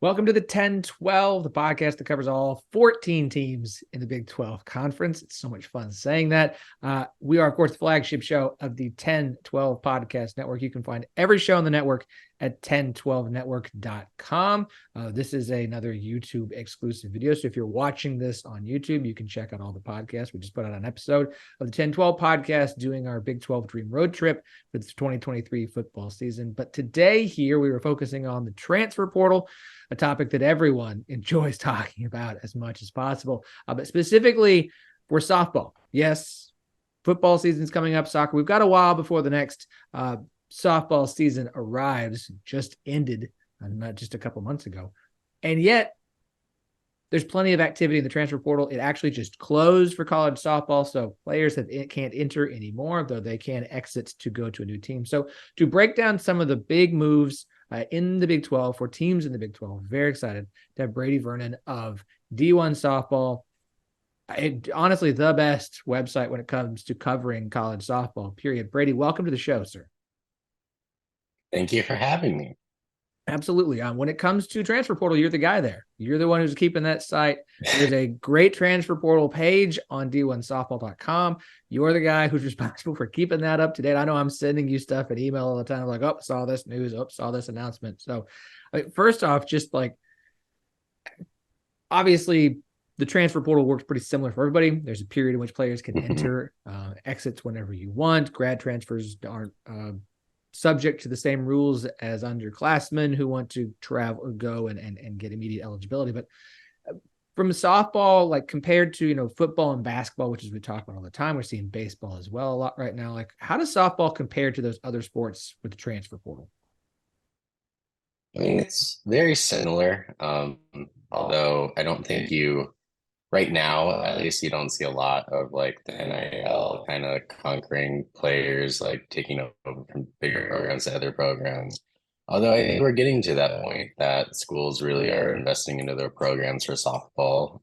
Welcome to the 10-12, the podcast that covers all 14 teams in the Big 12 Conference. It's so much fun saying that. We are, of course, the flagship show of the 10-12 Podcast Network. You can find every show on the network at 1012network.com. This is another YouTube exclusive video. So if you're watching this on YouTube, you can check out all the podcasts. We just put out an episode of the 10-12 podcast doing our Big 12 Dream Road Trip for the 2023 football season. But today here, we were focusing on the transfer portal, a topic that everyone enjoys talking about as much as possible, but specifically for softball. Yes, football season's coming up, soccer. We've got a while before the next softball season arrives. Just ended not just a couple months ago. And yet there's plenty of activity in the transfer portal. It actually just closed for college softball, so players can't enter anymore, though they can exit to go to a new team. So to break down some of the big moves in the Big 12 for teams in the Big 12, very excited to have Brady Vernon of D1 Softball. Honestly, the best website when it comes to covering college softball, period. Brady, welcome to the show, sir. Thank you for having me. Absolutely. When it comes to transfer portal, you're the guy there. You're the one who's keeping that site. There's a great transfer portal page on d1softball.com. You're the guy who's responsible for keeping that up to date. I know I'm sending you stuff and email all the time. I'm like, oh, saw this news. Oh, saw this announcement. So first off, just like, obviously the transfer portal works pretty similar for everybody. There's a period in which players can enter, exits whenever you want. Grad transfers aren't subject to the same rules as underclassmen who want to travel or go and get immediate eligibility. But from softball, like compared to, football and basketball, which is we talk about all the time, we're seeing baseball as well a lot right now. Like, how does softball compare to those other sports with the transfer portal? I mean, it's very similar. Although I don't think right now, at least you don't see a lot of like the NIL kind of conquering players, like taking over from bigger programs to other programs. Although I think we're getting to that point that schools really are investing into their programs for softball.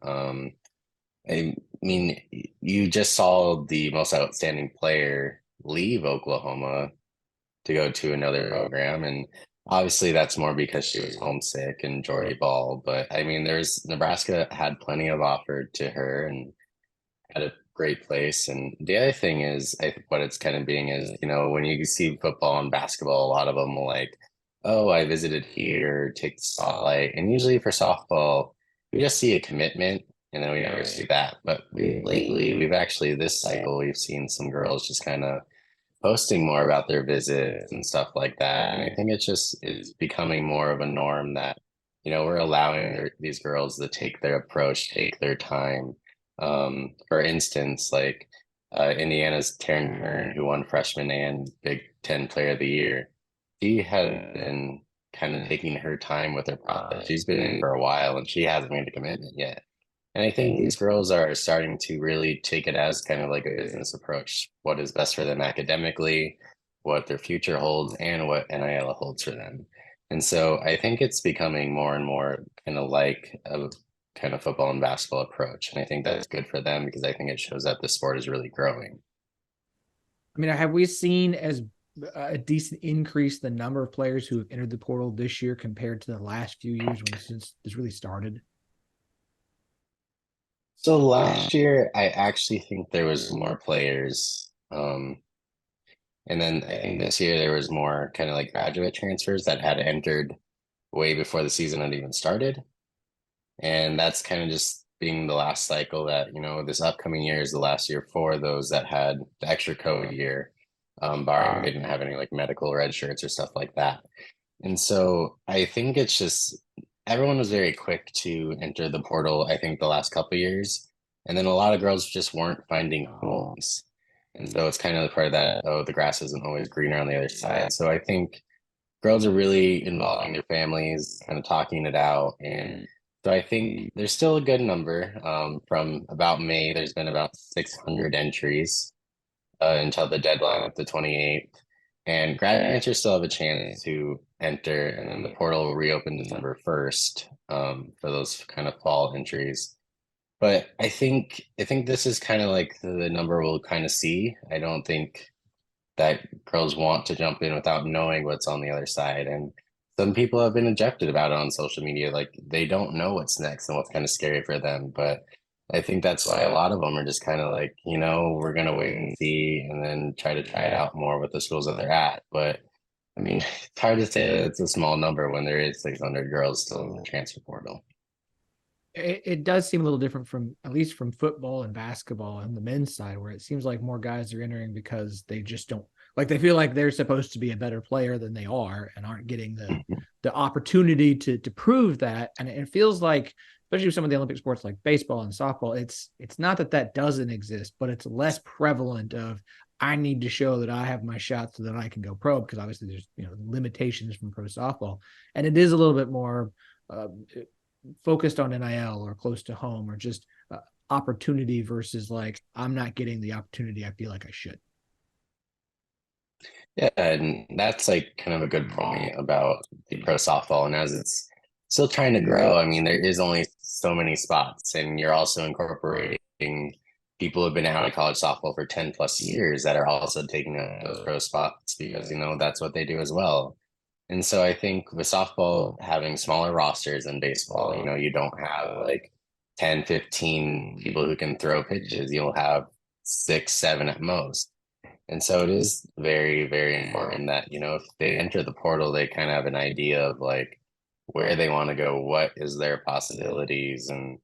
I mean, you just saw the most outstanding player leave Oklahoma to go to another program. And obviously that's more because she was homesick and Jordyn Bahl. But I mean, there's Nebraska had plenty of offered to her and had a great place. And the other thing is, I think what it's kind of being is, when you see football and basketball, a lot of them will like, oh, I visited here, take the spotlight. And usually for softball, we just see a commitment and then we never see that. But lately, this cycle, we've seen some girls just kind of posting more about their visits and stuff like that. And I think it's becoming more of a norm that, we're allowing these girls to take their approach, take their time. For instance, like Indiana's Taryn Turner, who won freshman and Big Ten Player of the Year, she had been kind of taking her time with her process. She's been in for a while and she hasn't made a commitment yet. And I think these girls are starting to really take it as kind of like a business approach. What is best for them academically, what their future holds, and what NIL holds for them. And so I think it's becoming more and more kind of like a kind of football and basketball approach. And I think that's good for them because I think it shows that the sport is really growing. I mean, have we seen as a decent increase the number of players who have entered the portal this year compared to the last few years when this really started? So last year, I actually think there was more players. And then I think this year there was more kind of like graduate transfers that had entered way before the season had even started. And that's kind of just being the last cycle that, this upcoming year is the last year for those that had the extra COVID year, barring they didn't have any like medical red shirts or stuff like that. And so I think it's just everyone was very quick to enter the portal, I think the last couple of years. And then a lot of girls just weren't finding homes. And so it's kind of the part of that, oh, the grass isn't always greener on the other side. So I think girls are really involving their families, kind of talking it out. And so I think there's still a good number. From about May, there's been about 600 entries until the deadline of the 28th. And graduates still have a chance to enter, and then the portal will reopen December 1st for those kind of fall entries. But I think this is kind of like the number we'll kind of see. I don't think that girls want to jump in without knowing what's on the other side. And some people have been ejected about it on social media. Like they don't know what's next and what's kind of scary for them. But I think that's why a lot of them are just kind of like, we're gonna wait and see and then try it out more with the schools that they're at. But I mean, it's hard to say that it's a small number when there is 600 girls still in the transfer portal. It does seem a little different from at least from football and basketball on the men's side, where it seems like more guys are entering because they just don't like they feel like they're supposed to be a better player than they are and aren't getting the opportunity to prove that. And it feels like, especially with some of the Olympic sports like baseball and softball, it's not that that doesn't exist, but it's less prevalent of I need to show that I have my shot so that I can go pro, because obviously there's limitations from pro softball, and it is a little bit more focused on NIL or close to home or just opportunity versus like I'm not getting the opportunity I feel like I should. Yeah, and that's like kind of a good point about the pro softball. And as it's still trying to grow, I mean, there is only so many spots, and you're also incorporating people who've been out of college softball for 10 plus years that are also taking those pro spots because, that's what they do as well. And so I think with softball having smaller rosters than baseball, you don't have like 10, 15 people who can throw pitches. You'll have six, seven at most. And so it is very, very important that, if they enter the portal, they kind of have an idea of like where they want to go, what is their possibilities. And,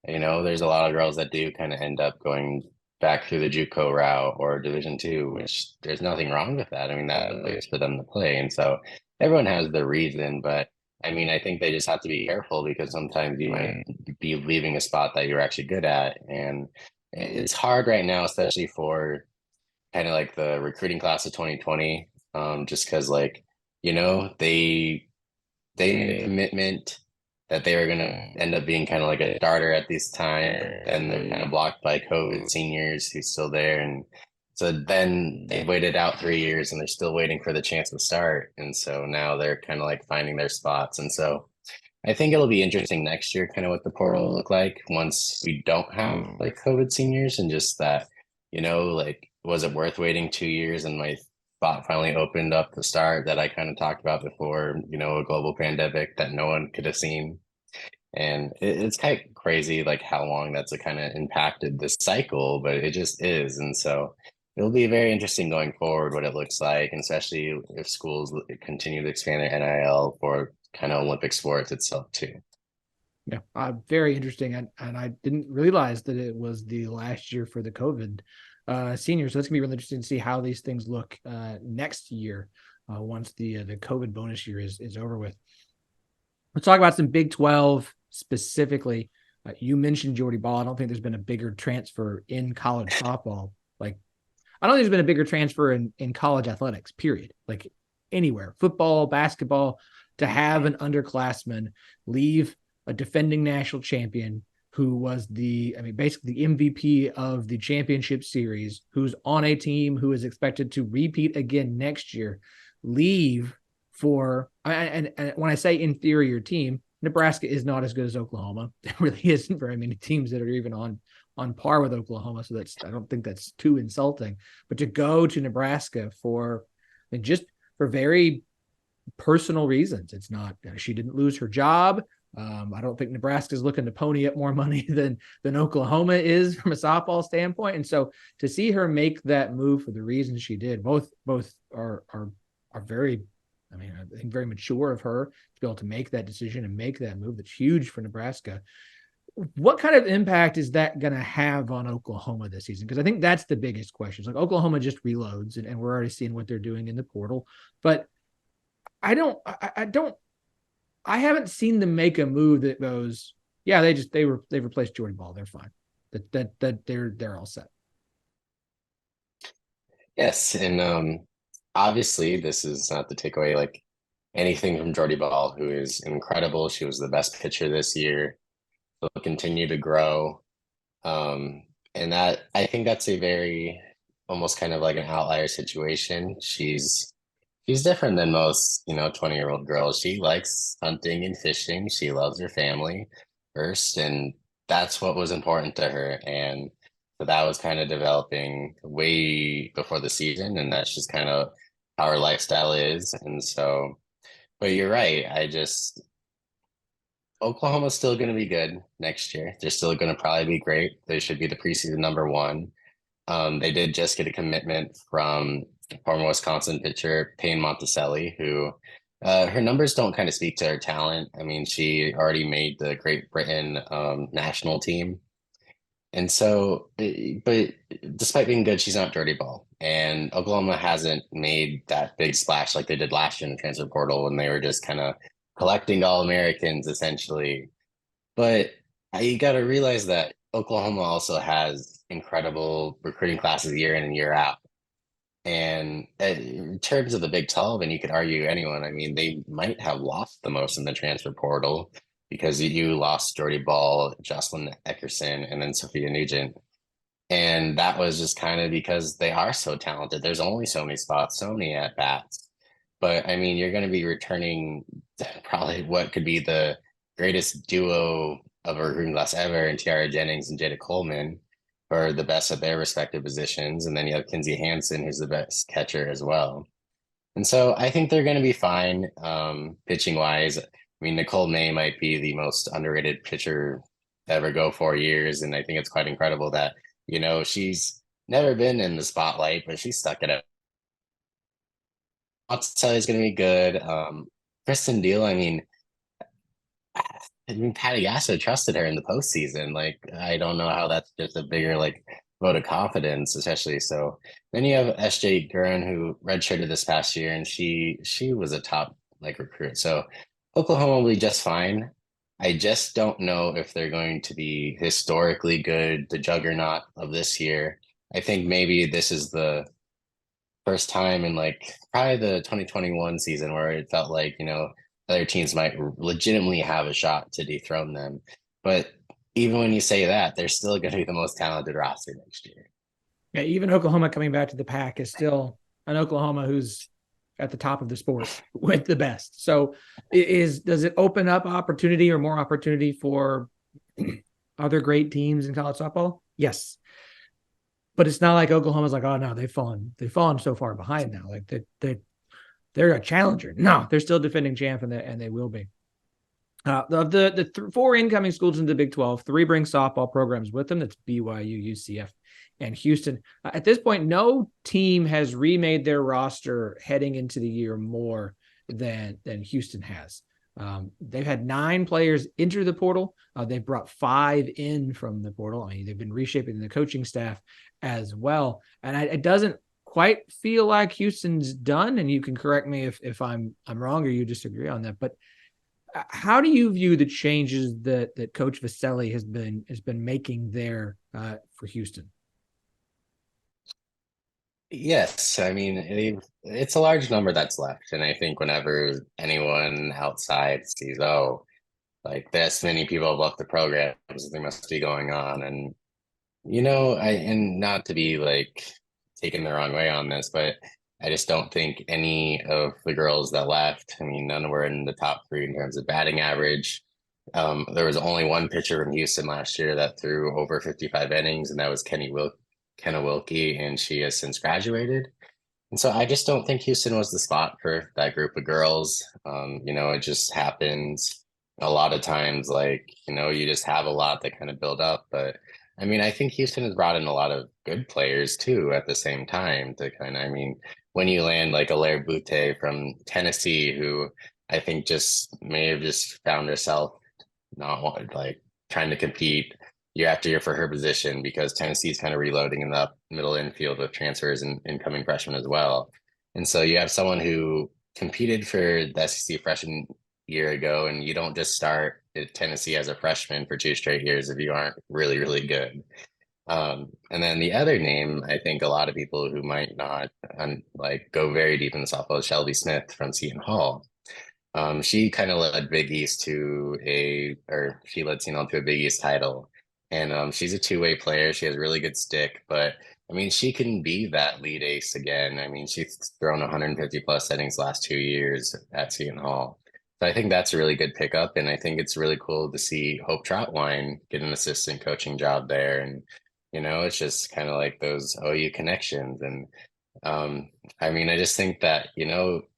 there's a lot of girls that do kind of end up going back through the JUCO route or Division 2, which there's nothing wrong with that. I mean, that's the place for them to play. And so everyone has their reason, but I mean, I think they just have to be careful because sometimes you might be leaving a spot that you're actually good at. And it's hard right now, especially for kind of like the recruiting class of 2020, just because like, they made a commitment that they were gonna end up being kind of like a starter at this time, and they're kind of blocked by COVID seniors who's still there. And so then they waited out 3 years and they're still waiting for the chance to start. And so now they're kind of like finding their spots. And so I think it'll be interesting next year, kind of what the portal will look like once we don't have like COVID seniors, and just that, like, was it worth waiting 2 years and my spot finally opened up to start that I kind of talked about before, a global pandemic that no one could have seen. And it's kind of crazy, like how long that's kind of impacted this cycle, but it just is. And so it'll be very interesting going forward what it looks like, and especially if schools continue to expand their NIL for kind of Olympic sports itself too. Yeah, very interesting. And I didn't realize that it was the last year for the COVID seniors. So that's gonna be really interesting to see how these things look next year once the COVID bonus year is over with. Let's talk about some Big 12 specifically. You mentioned Jordyn Bahl. I don't think there's been a bigger transfer in college softball. Like, I don't think there's been a bigger transfer in college athletics, period. Like anywhere, football, basketball, to have an underclassman leave a defending national champion who was basically the MVP of the championship series, who's on a team who is expected to repeat again next year, leave for, and when I say inferior team, Nebraska is not as good as Oklahoma. There really isn't very many teams that are even on par with Oklahoma. So I don't think that's too insulting, but to go to Nebraska just for very personal reasons. It's not, she didn't lose her job. I don't think Nebraska is looking to pony up more money than Oklahoma is from a softball standpoint. And so to see her make that move for the reasons she did, both are very, I think very mature of her to be able to make that decision and make that move. That's huge for Nebraska. What kind of impact is that going to have on Oklahoma this season? Because I think that's the biggest question. It's like Oklahoma just reloads, and we're already seeing what they're doing in the portal. But I haven't seen them make a move that goes, yeah, they replaced Jordyn Bahl. They're fine. That they're all set. Yes, and obviously this is not to take away like anything from Jordyn Bahl, who is incredible. She was the best pitcher this year. She'll continue to grow. And that I think that's a very almost kind of like an outlier situation. She's different than most, 20-year-old girls. She likes hunting and fishing. She loves her family first, and that's what was important to her. And so that was kind of developing way before the season, and that's just kind of how her lifestyle is. And so But you're right. Oklahoma's still going to be good next year. They're still going to probably be great. They should be the preseason number one. They did just get a commitment from former Wisconsin pitcher Payne Monticelli, who her numbers don't kind of speak to her talent. I mean, she already made the Great Britain national team. And so, but despite being good, she's not Jordyn Bahl. And Oklahoma hasn't made that big splash like they did last year in the transfer portal when they were just kind of collecting all Americans essentially. But you got to realize that Oklahoma also has incredible recruiting classes year in and year out. And in terms of the Big 12, and you could argue anyone, I mean, they might have lost the most in the transfer portal because you lost Jordyn Bahl, Jocelyn Eckerson, and then Sophia Nugent. And that was just kind of because they are so talented. There's only so many spots, so many at bats. But I mean, you're going to be returning probably what could be the greatest duo of a recruiting class ever in Tiara Jennings and Jada Coleman for the best at their respective positions. And then you have Kinsey Hansen, who's the best catcher as well. And so I think they're going to be fine pitching wise. I mean, Nicole May might be the most underrated pitcher to ever go 4 years. And I think it's quite incredible that, she's never been in the spotlight, but she's stuck it out. Is going to be good. Kristen Deal, I mean, Patty Gasso trusted her in the postseason. Like, I don't know how that's just a bigger like vote of confidence, especially. So then you have SJ Guerin who redshirted this past year, and she was a top like recruit. So Oklahoma will be just fine. I just don't know if they're going to be historically good, the juggernaut of this year. I think maybe this is the first time in like probably the 2021 season where it felt like, other teams might legitimately have a shot to dethrone them. But even when you say that, they're still going to be the most talented roster next year. Yeah, even Oklahoma coming back to the pack is still an Oklahoma who's at the top of the sport with the best. So does it open up opportunity or more opportunity for other great teams in college softball? Yes. But it's not like Oklahoma's like, oh no, they've fallen so far behind now. Like they're a challenger. No, they're still defending champ, and they will be. The four incoming schools in the Big 12, three bring softball programs with them. That's BYU, UCF, and Houston. At this point, no team has remade their roster heading into the year more than Houston has. They've had 9 players enter the portal. They've brought 5 in from the portal. I mean, they've been reshaping the coaching staff as well. And it doesn't quite feel like Houston's done. And you can correct me if I'm wrong or you disagree on that. But how do you view the changes that Coach Vaselli has been making there for Houston? Yes, I mean it's a large number that's left, and I think whenever anyone outside sees, oh, like this many people have left the program, something must be going on, and and not to be like taken the wrong way on this, but I just don't think any of the girls that left, I mean, none were in the top 3 in terms of batting average. There was only one pitcher from Houston last year that threw over 55 innings, and that was Kenna Wilkie, and she has since graduated. And so I just don't think Houston was the spot for that group of girls. It just happens a lot of times, like, you just have a lot that kind of build up. But I mean, I think Houston has brought in a lot of good players too at the same time to when you land like a Lair Butte from Tennessee, who I think just may have just found herself not like trying to compete year after year for her position because Tennessee's kind of reloading in the middle infield with transfers and incoming freshmen as well. And so you have someone who competed for the SEC freshman year ago, and you don't just start at Tennessee as a freshman for 2 straight years if you aren't really, really good. And then the other name, I think a lot of people who might not like go very deep in the softball is Shelby Smith from Seton Hall. She kind of led Big East or she led Seton to a Big East title. And she's a two-way player. She has really good stick, but I mean, she can be that lead ace again. I mean, she's thrown 150 plus innings last 2 years at Seton Hall. So I think that's a really good pickup. And I think it's really cool to see Hope Troutwine get an assistant coaching job there. And, it's just kind of like those OU connections. And I mean, I just think that,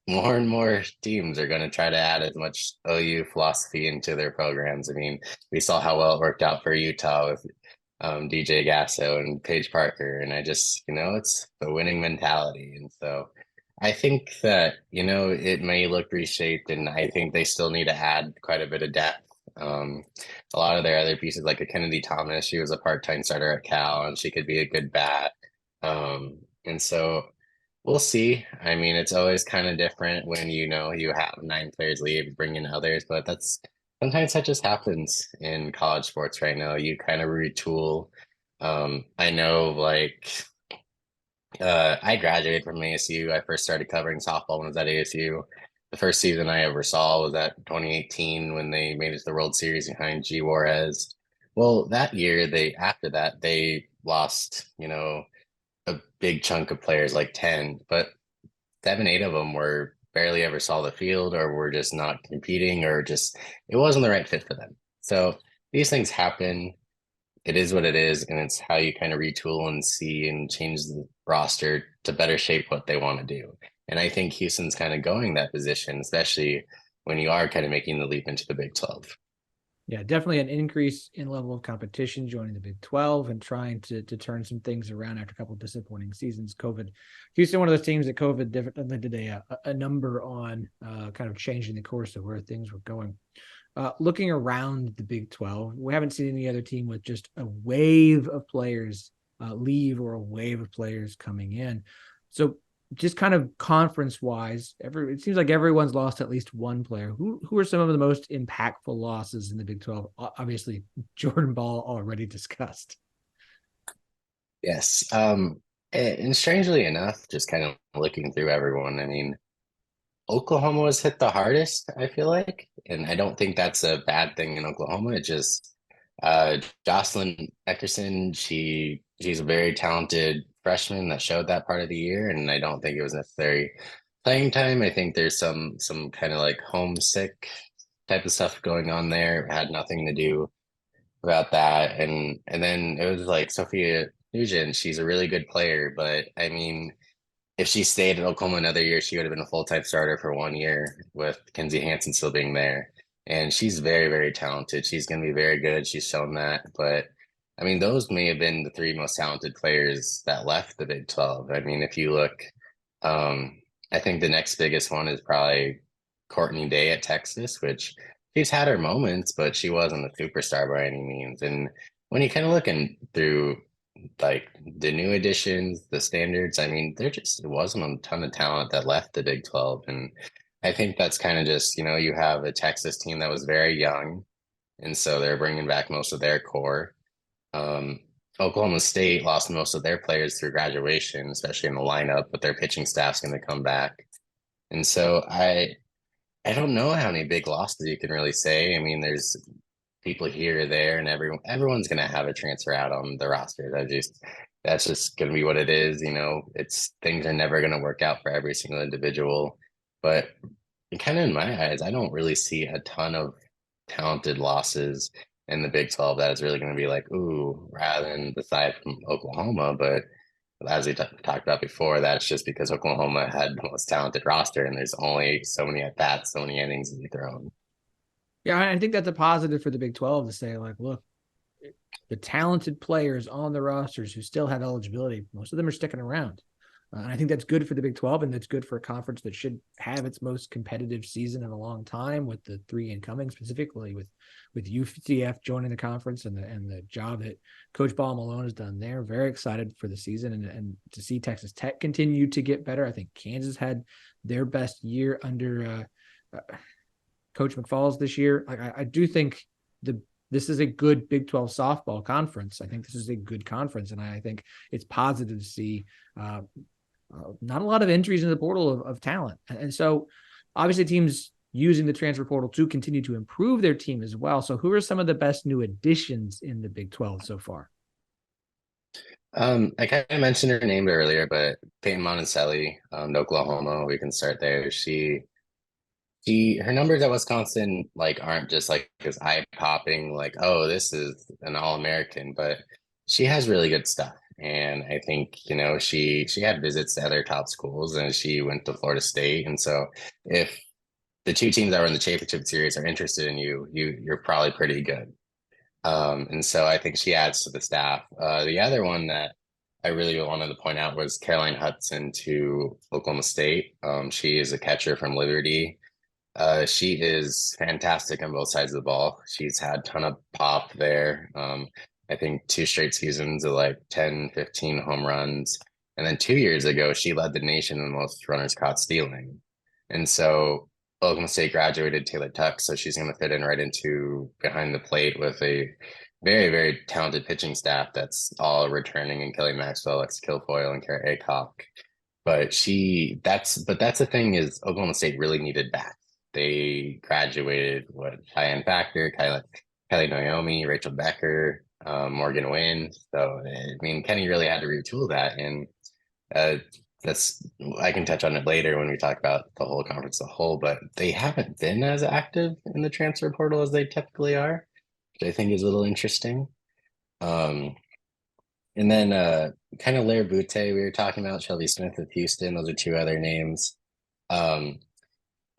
more and more teams are going to try to add as much OU philosophy into their programs. I mean, we saw how well it worked out for Utah with DJ Gasso and Paige Parker. And I just, it's the winning mentality. And so I think that, it may look reshaped, and I think they still need to add quite a bit of depth. Um, a lot of their other pieces, like a Kennedy Thomas, she was a part-time starter at Cal, and she could be a good bat. And so we'll see. I mean, it's always kind of different when you have 9 players leave, bring in others, but that's sometimes that just happens in college sports right now. You kind of retool. I know, like, I graduated from ASU. I first started covering softball when I was at ASU. The first season I ever saw was at 2018 when they made it to the World Series behind G Juarez. Well, that year after that they lost, a big chunk of players, like 10, but 7, 8 of them were barely ever saw the field or were just not competing or just it wasn't the right fit for them. So these things happen. It is what it is, and it's how you kind of retool and see and change the roster to better shape what they want to do. And I think Houston's kind of going that position, especially when you are kind of making the leap into the Big 12. Yeah, definitely an increase in level of competition joining the Big 12 and trying to turn some things around after a couple of disappointing seasons. Houston, one of those teams that COVID definitely did a number on kind of changing the course of where things were going. Looking around the Big 12, we haven't seen any other team with just a wave of players leave or a wave of players coming in. So just kind of conference wise, it seems like everyone's lost at least one player. Who are some of the most impactful losses in the Big 12? Obviously, Jordyn Bahl already discussed. Yes. And strangely enough, just kind of looking through everyone, I mean, Oklahoma was hit the hardest, I feel like. And I don't think that's a bad thing in Oklahoma. It just Jocelyn Eckerson, she's a very talented freshman that showed that part of the year, and I don't think it was necessary playing time. I think there's some kind of like homesick type of stuff going on there. It had nothing to do about that. And then it was like Sophia Nugent, she's a really good player, but I mean if she stayed at Oklahoma another year, she would have been a full-time starter for 1 year with Kenzie Hansen still being there. And she's very, very talented. She's going to be very good. She's shown that. But I mean, those may have been the 3 most talented players that left the Big 12. I mean, if you look, um, I think the next biggest one is probably Courtney Day at Texas, which she's had her moments, but she wasn't a superstar by any means. And when you kind of looking through like the new additions, the standards. I mean, there just wasn't a ton of talent that left the Big 12. And I think that's kind of just, you have a Texas team that was very young. And so they're bringing back most of their core. Um, Oklahoma State lost most of their players through graduation, especially in the lineup, but their pitching staff's going to come back. And so I don't know how many big losses you can really say. I mean, there's people here or there, and everyone's gonna have a transfer out on the roster. That's just gonna be what it is. It's things are never gonna work out for every single individual. But kind of in my eyes, I don't really see a ton of talented losses in the Big 12 that is really gonna be like, ooh, rather than aside from Oklahoma. But as we talked about before, that's just because Oklahoma had the most talented roster, and there's only so many at bats, so many innings to be thrown. Yeah, I think that's a positive for the Big 12 to say, like, look, the talented players on the rosters who still have eligibility, most of them are sticking around. And I think that's good for the Big 12, and that's good for a conference that should have its most competitive season in a long time with the 3 incoming, specifically with UCF joining the conference and the job that Coach Ball Malone has done there. Very excited for the season and to see Texas Tech continue to get better. I think Kansas had their best year under Coach McFalls this year. Like I do think this is a good Big 12 softball conference. I think this is a good conference, and I think it's positive to see not a lot of entries in the portal of talent. And so obviously teams using the transfer portal to continue to improve their team as well. So who are some of the best new additions in the Big 12 so far? I kind of mentioned her name earlier, but Peyton Monticelli, to Oklahoma, we can start there. Her numbers at Wisconsin like aren't just like this eye popping like, oh, this is an All-American, but she has really good stuff. And I think, she had visits to other top schools and she went to Florida State. And so if the two teams that were in the championship series are interested in you're probably pretty good. And so I think she adds to the staff. The other one that I really wanted to point out was Caroline Hudson to Oklahoma State. She is a catcher from Liberty. She is fantastic on both sides of the ball. She's had a ton of pop there. I think 2 straight seasons of like 10, 15 home runs. And then 2 years ago, she led the nation in most runners caught stealing. And so Oklahoma State graduated Taylor Tuck, so she's going to fit in right into behind the plate with a very, very talented pitching staff that's all returning, and Kelly Maxwell, Alex Kilfoyle, and Kara Aycock. But that's the thing is Oklahoma State really needed bats. They graduated Cheyenne Factor, Kylie Naomi, Rachel Becker, Morgan Wynn. So I mean, Kenny really had to retool that, and uh, that's I can touch on it later when we talk about the whole conference as a whole. But they haven't been as active in the transfer portal as they typically are, which I think is a little interesting. Um, and then kind of Lair Butte, we were talking about Shelby Smith with Houston. Those are two other names. Um,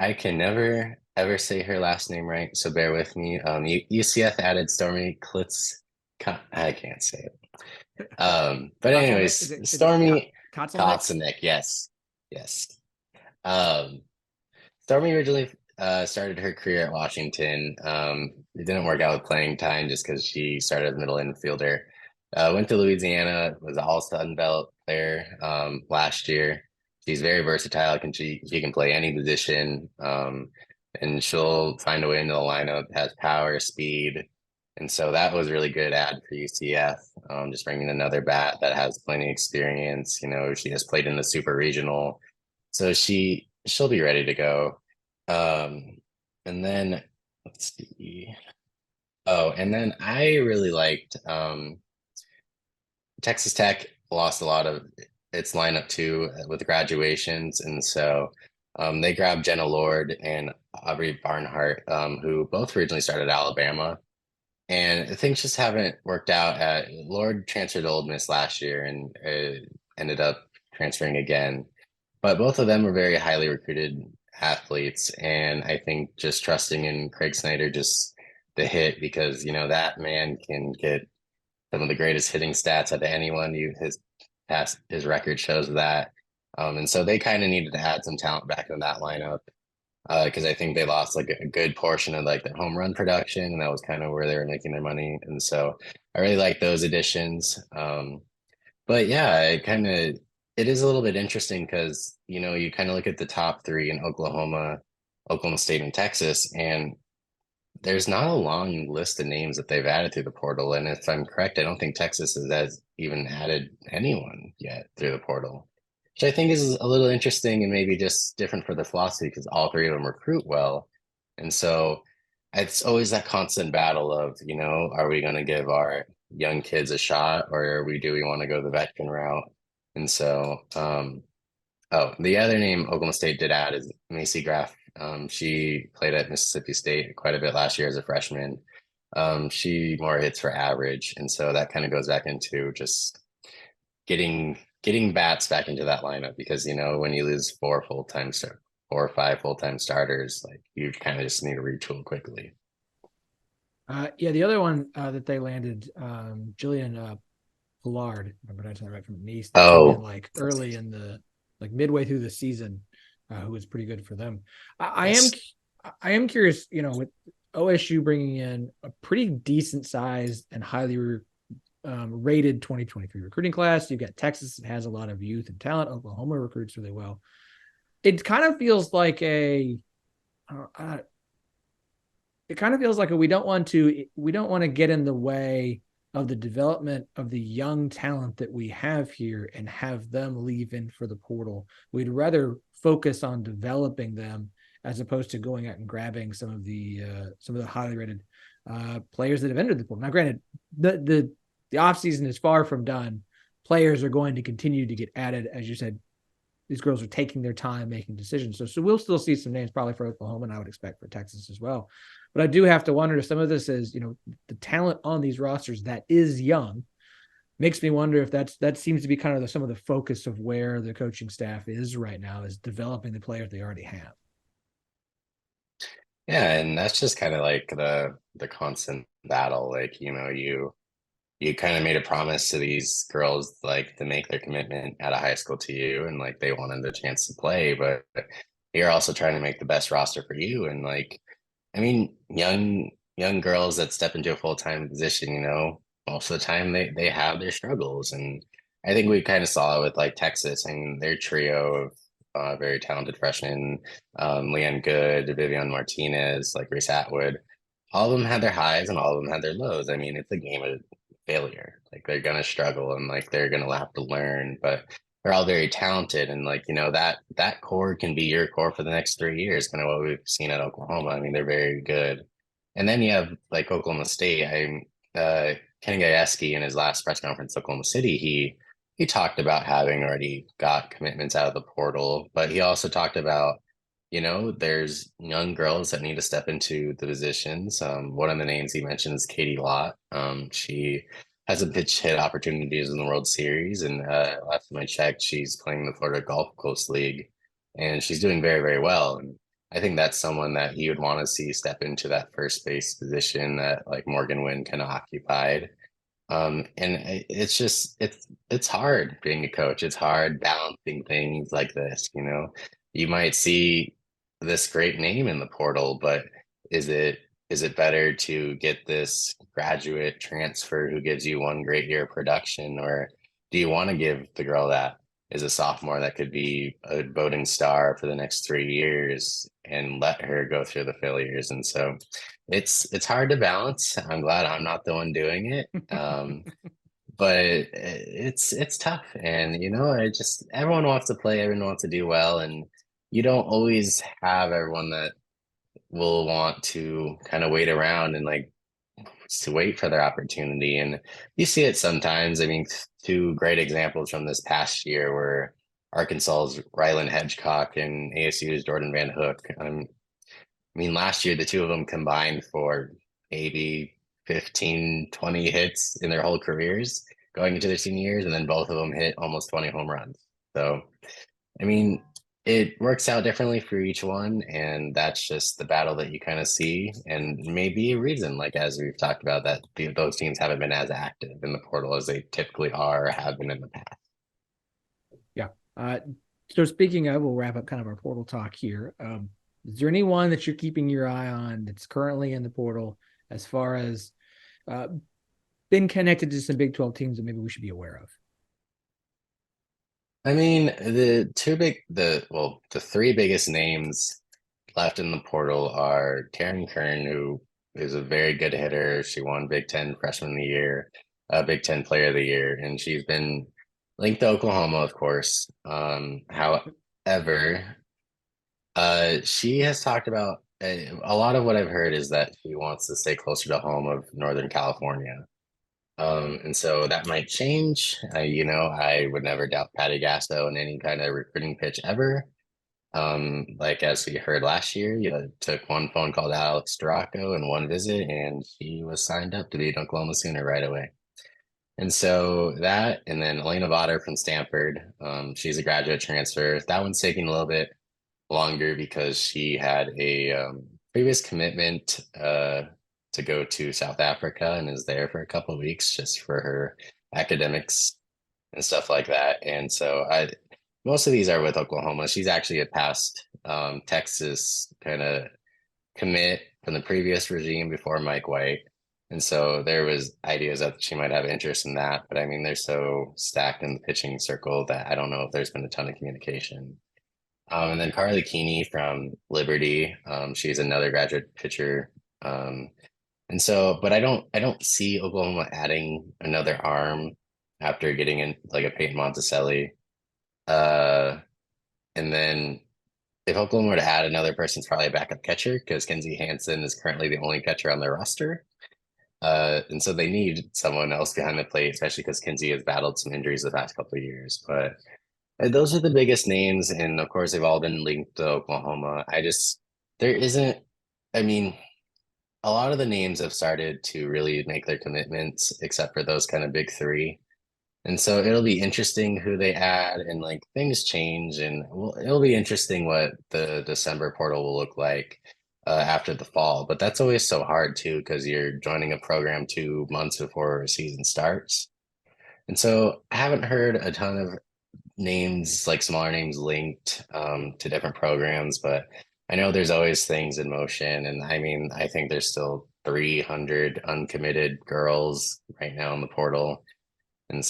I can never ever say her last name right, so bear with me. UCF added Stormy Klitz. I can't say it. But Is anyways, it Stormy Kotzelnick? Kotzenik, yes, yes. Um, Stormy originally started her career at Washington. It didn't work out with playing time just because she started as middle infielder. Went to Louisiana, was an all Sun Belt player last year. She's very versatile. She can play any position, and she'll find a way into the lineup. Has power, speed, and so that was really good ad for UCF. Just bringing another bat that has plenty of experience. She has played in the Super Regional, so she'll be ready to go. And then let's see. Oh, and then I really liked Texas Tech lost a lot of its lineup too with graduations, and so they grabbed Jenna Lord and Aubrey Barnhart, who both originally started at Alabama, and things just haven't worked out. Lord transferred to Ole Miss last year and ended up transferring again, but both of them were very highly recruited athletes, and I think just trusting in Craig Snyder just the hit because that man can get some of the greatest hitting stats out of anyone. His record shows that. And so they kind of needed to add some talent back in that lineup because I think they lost like a good portion of like their home run production, and that was kind of where they were making their money. And so I really like those additions. But yeah, it is a little bit interesting because you kind of look at the top three in Oklahoma State, and Texas, and there's not a long list of names that they've added through the portal. And if I'm correct, I don't think Texas has even added anyone yet through the portal, which I think is a little interesting and maybe just different for their philosophy because all three of them recruit well. And so it's always that constant battle of, are we going to give our young kids a shot or do we want to go the veteran route? And so, oh, the other name Oklahoma State did add is Macy Graff. She played at Mississippi State quite a bit last year as a freshman. She more hits for average, and so that kind of goes back into just getting bats back into that lineup because when you lose 4 or 5 full-time starters, like you kind of just need to retool quickly. Yeah, the other one that they landed, Jillian Pollard, remember I said right from Nice, that came in Oh, like early in the like midway through the season, who was pretty good for them. yes. I am curious, with OSU bringing in a pretty decent sized and highly rated 2023 recruiting class. You've got Texas that has a lot of youth and talent. Oklahoma recruits really well. It kind of feels like we don't want to get in the way of the development of the young talent that we have here and have them leave in for the portal. We'd rather focus on developing them as opposed to going out and grabbing some of the highly rated players that have entered the portal. Now, granted, the offseason is far from done. Players are going to continue to get added, as you said. These girls are taking their time making decisions. So we'll still see some names probably for Oklahoma, and I would expect for Texas as well. But I do have to wonder if some of this is, the talent on these rosters that is young, makes me wonder if that seems to be kind of some of the focus of where the coaching staff is right now, is developing the players they already have. Yeah, and that's just kind of like the constant battle. Like, you kind of made a promise to these girls like to make their commitment out of high school to you, and like they wanted the chance to play, but you're also trying to make the best roster for you. And like, I mean, young girls that step into a full-time position, most of the time they have their struggles. And I think we kind of saw it with like Texas and their trio of very talented freshmen, Leanne Good, Vivian Martinez, like Reese Atwood. All of them had their highs and all of them had their lows. I mean, it's a game of failure. Like they're gonna struggle and like they're gonna have to learn, but they're all very talented. And like, that core can be your core for the next 3 years, kind of what we've seen at Oklahoma. I mean, they're very good. And then you have like Oklahoma State. Kenny Gajewski in his last press conference, Oklahoma City, he talked about having already got commitments out of the portal, but he also talked about, there's young girls that need to step into the positions. One of the names he mentioned is Katie Lott. She has a pitch hit opportunities in the World Series, and last time I checked, she's playing the Florida Gulf Coast League, and she's doing very, very well. And I think that's someone that he would want to see step into that first base position that like Morgan Wynn kind of occupied. And it's just it's hard being a coach. It's hard balancing things like this. You might see this great name in the portal, but is it is it better to get this graduate transfer who gives you one great year of production, or do you want to give the girl that is a sophomore that could be a voting star for the next 3 years and let her go through the failures? And so it's hard to balance. I'm glad I'm not the one doing it. But it's tough. And I just everyone wants to play, everyone wants to do well, and you don't always have everyone that will want to kind of wait around and like to wait for their opportunity. And you see it sometimes. I mean, two great examples from this past year were Arkansas's Rylan Hedgecock and ASU's Jordyn Van Hook. I mean, last year, the two of them combined for maybe 15, 20 hits in their whole careers going into their senior years, and then both of them hit almost 20 home runs. So, I mean, it works out differently for each one, and that's just the battle that you kind of see, and maybe a reason, like as we've talked about, that those teams haven't been as active in the portal as they typically are or have been in the past. Yeah. So speaking of, we'll wrap up kind of our portal talk here. Is there anyone that you're keeping your eye on that's currently in the portal as far as been connected to some Big 12 teams that maybe we should be aware of? I mean, the three biggest names left in the portal are Taryn Kern, who is a very good hitter. She won Big Ten Freshman of the Year, Big Ten Player of the Year, and she's been linked to Oklahoma, of course. However, she has talked about a lot of what I've heard is that she wants to stay closer to home of Northern California. And so that might change. I would never doubt Patty Gasso in any kind of recruiting pitch ever. Like as we heard last year, took one phone call to Alex Storako and one visit, and she was signed up to be an Oklahoma Sooner right away. And so that, and then Elena Votter from Stanford, she's a graduate transfer. That one's taking a little bit longer because she had a previous commitment to go to South Africa and is there for a couple of weeks just for her academics and stuff like that. And so most of these are with Oklahoma. She's actually a past Texas kind of commit from the previous regime before Mike White. And so there was ideas that she might have interest in that, but I mean, they're so stacked in the pitching circle that I don't know if there's been a ton of communication. And then Carly Keeney from Liberty, she's another graduate pitcher. And so, but I don't see Oklahoma adding another arm after getting in like a Peyton Monticelli. Uh, and then if Oklahoma were to add another person, it's probably a backup catcher because Kenzie Hansen is currently the only catcher on their roster. And so they need someone else behind the plate, especially because Kenzie has battled some injuries the past couple of years. But those are the biggest names, and of course, they've all been linked to Oklahoma. There isn't, I mean, a lot of the names have started to really make their commitments, except for those kind of big three. And so it'll be interesting who they add, and like things change, and it'll be interesting what the December portal will look like after the fall. But that's always so hard too, because you're joining a program 2 months before a season starts. And so I haven't heard a ton of names, like smaller names linked to different programs, but I know there's always things in motion. And I mean, I think there's still 300 uncommitted girls right now in the portal. And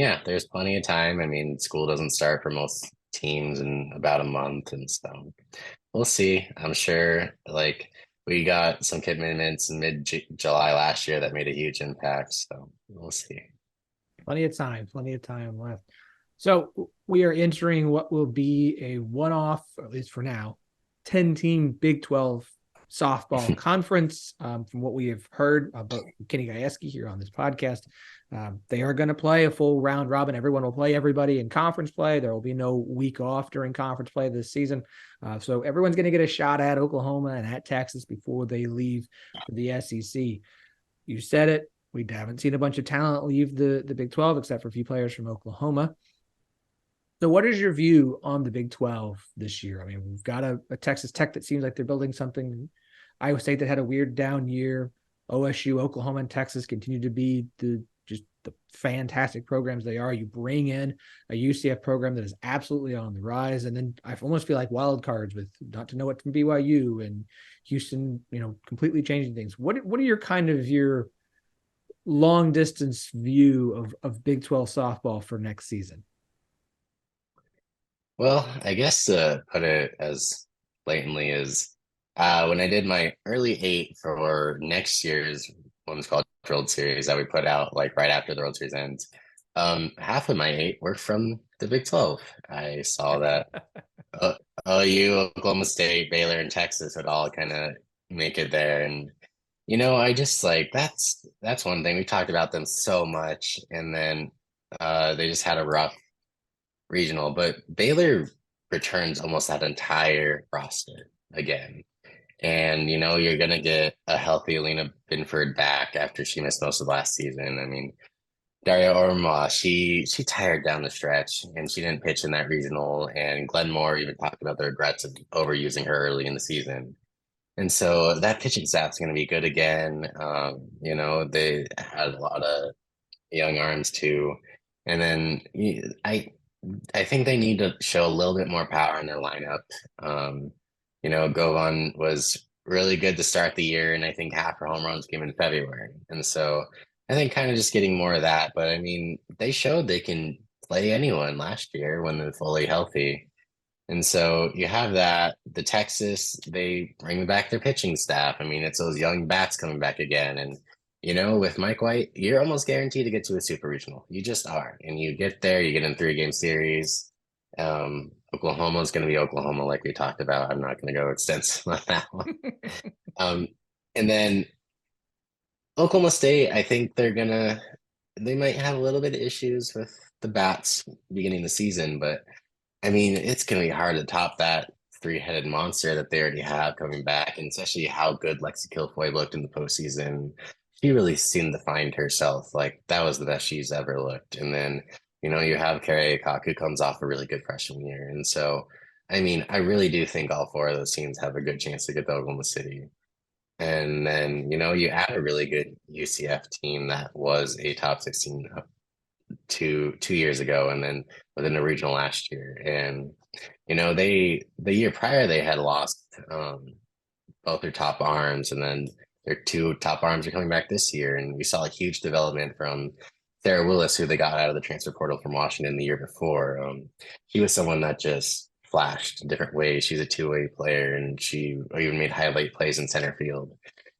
yeah, there's plenty of time. I mean, school doesn't start for most teams in about a month. And so we'll see. I'm sure like we got some commitments in mid-July last year that made a huge impact. So we'll see. Plenty of time left. So we are entering what will be a one-off, at least for now, 10-team Big 12 softball conference. From what we have heard about Kenny Gajewski here on this podcast, they are going to play a full round robin. Everyone will play everybody in conference play. There will be no week off during conference play this season. So everyone's going to get a shot at Oklahoma and at Texas before they leave for the SEC. You said it. We haven't seen a bunch of talent leave the Big 12, except for a few players from Oklahoma. So what is your view on the Big 12 this year? I mean, we've got a Texas Tech that seems like they're building something. Iowa State that had a weird down year. OSU, Oklahoma, and Texas continue to be the fantastic programs they are. You bring in a UCF program that is absolutely on the rise. And then I almost feel like wild cards with not to know what from BYU and Houston, completely changing things. What are your long distance view of Big 12 softball for next season? Well, I guess to put it as blatantly as when I did my early eight for next year's Women's College World Series that we put out like right after the World Series ends, half of my eight were from the Big 12. I saw that uh, OU, Oklahoma State, Baylor, and Texas would all kind of make it there. And I just like that's one thing. We talked about them so much, and then they just had a rough regional, but Baylor returns almost that entire roster again. And you're gonna get a healthy Alina Binford back after she missed most of last season. I mean, Daria Orma, she tired down the stretch and she didn't pitch in that regional. And Glenn Moore even talked about the regrets of overusing her early in the season. And so that pitching staff's gonna be good again. They had a lot of young arms too. And then I think they need to show a little bit more power in their lineup. Govan was really good to start the year, and I think half her home runs came in February. And so I think kind of just getting more of that. But I mean, they showed they can play anyone last year when they're fully healthy. And so you have that. The Texas, they bring back their pitching staff. I mean, it's those young bats coming back again. And with Mike White, you're almost guaranteed to get to a super regional. You just are. And you get there, you get in 3-game series. Oklahoma is going to be Oklahoma, like we talked about. I'm not going to go extensive on that one. And then Oklahoma State, I think they might have a little bit of issues with the bats beginning the season, but I mean, it's going to be hard to top that three-headed monster that they already have coming back, and especially how good Lexi Kilfoy looked in the postseason. She really seemed to find herself. Like that was the best she's ever looked. And then, you have Carrie Aycock who comes off a really good freshman year. And so, I mean, I really do think all four of those teams have a good chance to get to Oklahoma City. And then, you add a really good UCF team that was a top 16 two years ago, and then within the regional last year. And the year prior they had lost both their top arms, and then their two top arms are coming back this year. And we saw a huge development from Sarah Willis, who they got out of the transfer portal from Washington the year before. She was someone that just flashed in different ways. She's a two-way player, and she even made highlight plays in center field.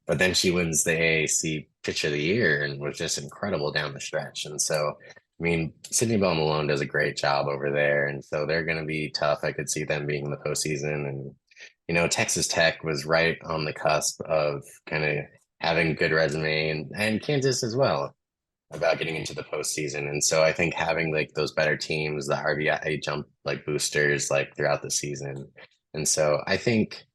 But then she wins the AAC Pitch of the Year and was just incredible down the stretch. And so, I mean, Sydney Bell Malone does a great job over there. And so they're going to be tough. I could see them being in the postseason. And, Texas Tech was right on the cusp of kind of having a good resume, and Kansas as well, about getting into the postseason. And so I think having like those better teams, the RBI jump like boosters like throughout the season. And so I think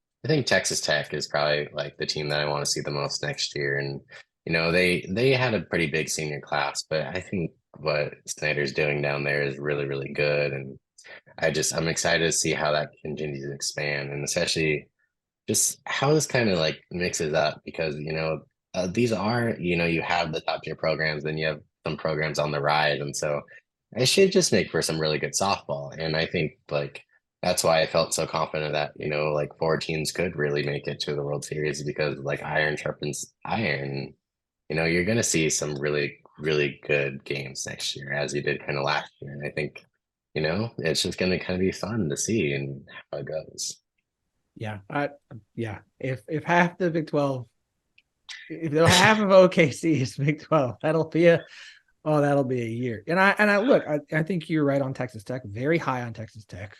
Texas Tech is probably like the team that I want to see the most next year. And they had a pretty big senior class, but I think what Snyder's doing down there is really, really good. And I'm excited to see how that continues to expand, and especially just how this kind of like mixes up because these are you have the top tier programs, then you have some programs on the rise, and so it should just make for some really good softball. And I think like that's why I felt so confident that like four teams could really make it to the World Series because like iron sharpens iron. You're going to see some really really good games next year as you did kind of last year, and I think it's just going to kind of be fun to see and how it goes. Yeah. If half the Big 12, if half of OKC is Big 12, that'll be a year. And I look, I think you're right on Texas Tech, very high on Texas Tech.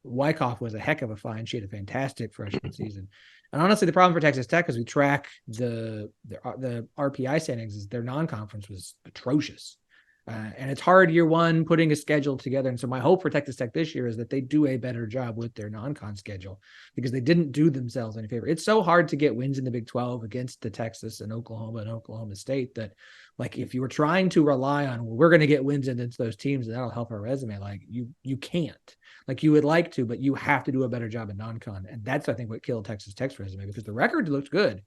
Wyckoff was a heck of a find. She had a fantastic freshman season. And honestly, the problem for Texas Tech is we track the RPI standings is their non-conference was atrocious. And it's hard year one putting a schedule together. And so my hope for Texas Tech this year is that they do a better job with their non-con schedule because they didn't do themselves any favor. It's so hard to get wins in the Big 12 against the Texas and Oklahoma State that like if you were trying to rely on well, we're going to get wins against those teams and that'll help our resume, like you can't. Like you would like to, but you have to do a better job in non-con. And that's I think what killed Texas Tech's resume because the record looked good,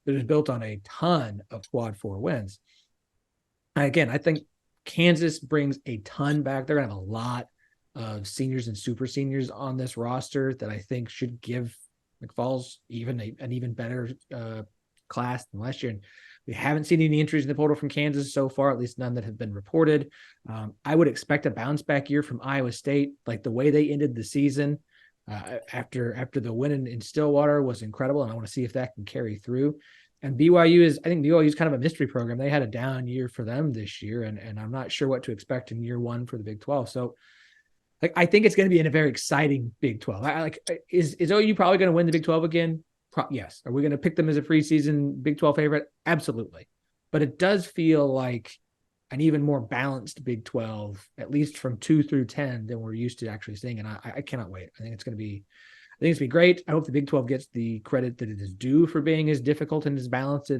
but it was built on a ton of quad four wins. And again, I think Kansas brings a ton back. They're going to have a lot of seniors and super seniors on this roster that I think should give McFalls an even better class than last year. And we haven't seen any injuries in the portal from Kansas so far, at least none that have been reported. I would expect a bounce back year from Iowa State. Like the way they ended the season after the win in Stillwater was incredible, and I want to see if that can carry through. And I think BYU is kind of a mystery program. They had a down year for them this year, and I'm not sure what to expect in year one for the Big 12. So, like, I think it's going to be in a very exciting Big 12. Is OU probably going to win the Big 12 again? Yes. Are we going to pick them as a preseason Big 12 favorite? Absolutely. But it does feel like an even more balanced Big 12, at least from 2 through 10, than we're used to actually seeing. And I cannot wait. I think it's going to be great. I hope the Big 12 gets the credit that it is due for being as difficult and as balanced as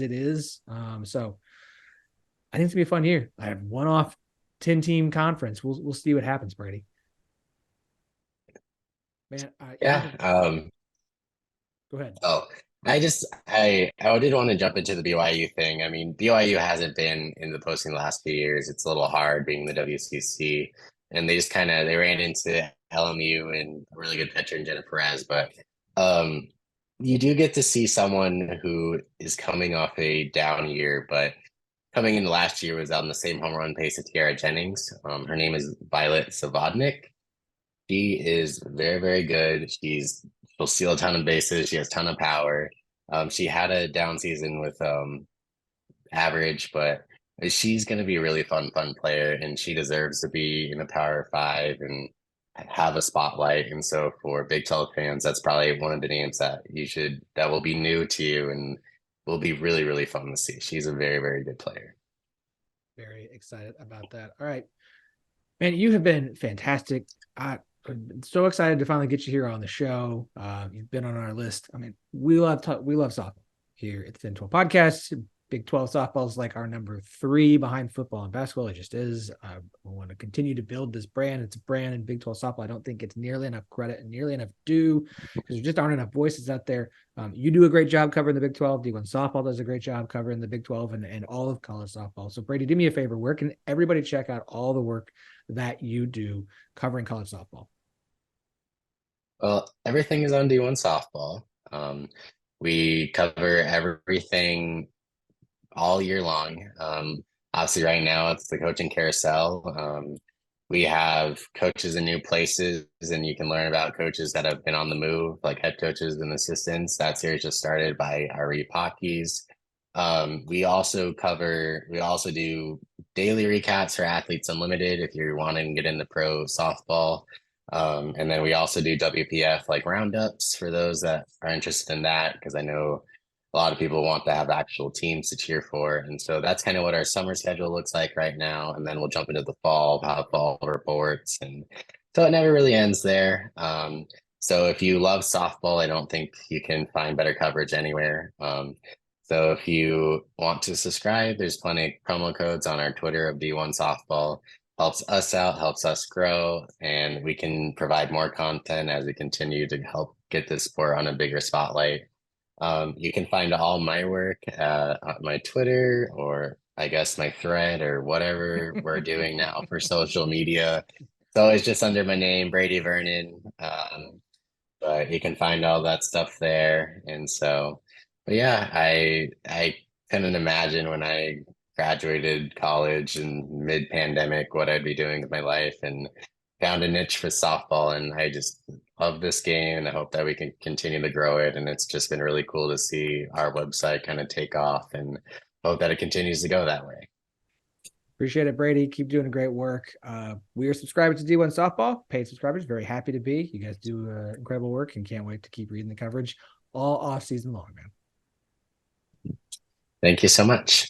it is. So I think it's gonna be a fun year. I have one-off 10-team conference. We'll see what happens, Brady. Man, Yeah. Go ahead. Oh, I did want to jump into the BYU thing. I mean, BYU hasn't been in the posting the last few years. It's a little hard being the WCC, and they ran into LMU and a really good pitcher in Jenna Perez. But um, you do get to see someone who is coming off a down year, but coming into last year was on the same home run pace as Tiara Jennings. Her name is Violet Savodnik. She is very, very good. She'll steal a ton of bases. She has a ton of power. She had a down season with average, but she's going to be a really fun player, and she deserves to be in a Power Five and have a spotlight. And so for Big 12 fans, that's probably one of the names that will be new to you and will be really, really fun to see. She's a very, very good player. Very excited about that. All right, man, you have been fantastic. I'm so excited to finally get you here on the show. You've been on our list. I mean, we love softball here at the 1012 podcast. Big 12 softball is like our number 3 behind football and basketball. It just is. We want to continue to build this brand. It's a brand in Big 12 softball. I don't think it's nearly enough credit and nearly enough due because there just aren't enough voices out there. You do a great job covering the Big 12. D1 softball does a great job covering the Big 12 and all of college softball. So Brady, do me a favor. Where can everybody check out all the work that you do covering college softball? Well, everything is on D1 softball. We cover everything all year long. Obviously, right now it's the coaching carousel. We have coaches in new places, and you can learn about coaches that have been on the move, like head coaches and assistants. That series just started by Ari Pakis. We also do daily recaps for Athletes Unlimited if you're wanting to get into pro softball. And then we also do WPF like roundups for those that are interested in that, because I know a lot of people want to have actual teams to cheer for. And so that's kind of what our summer schedule looks like right now. And then we'll jump into the fall, have fall reports. And so it never really ends there. So if you love softball, I don't think you can find better coverage anywhere. So if you want to subscribe, there's plenty of promo codes on our Twitter of D1 Softball. Helps us out, helps us grow, and we can provide more content as we continue to help get this sport on a bigger spotlight. You can find all my work on my Twitter, or I guess my thread, or whatever we're doing now for social media. It's always just under my name, Brady Vernon. But you can find all that stuff there. And so, but yeah, I couldn't imagine when I graduated college in mid-pandemic what I'd be doing with my life, and found a niche for softball, and I just love this game, and I hope that we can continue to grow it. And it's just been really cool to see our website kind of take off, and hope that it continues to go that way. Appreciate it, Brady. Keep doing great work. We are subscribers to D1 Softball, paid subscribers. Very happy to be. You guys do incredible work, and can't wait to keep reading the coverage all off season long, man. Thank you so much.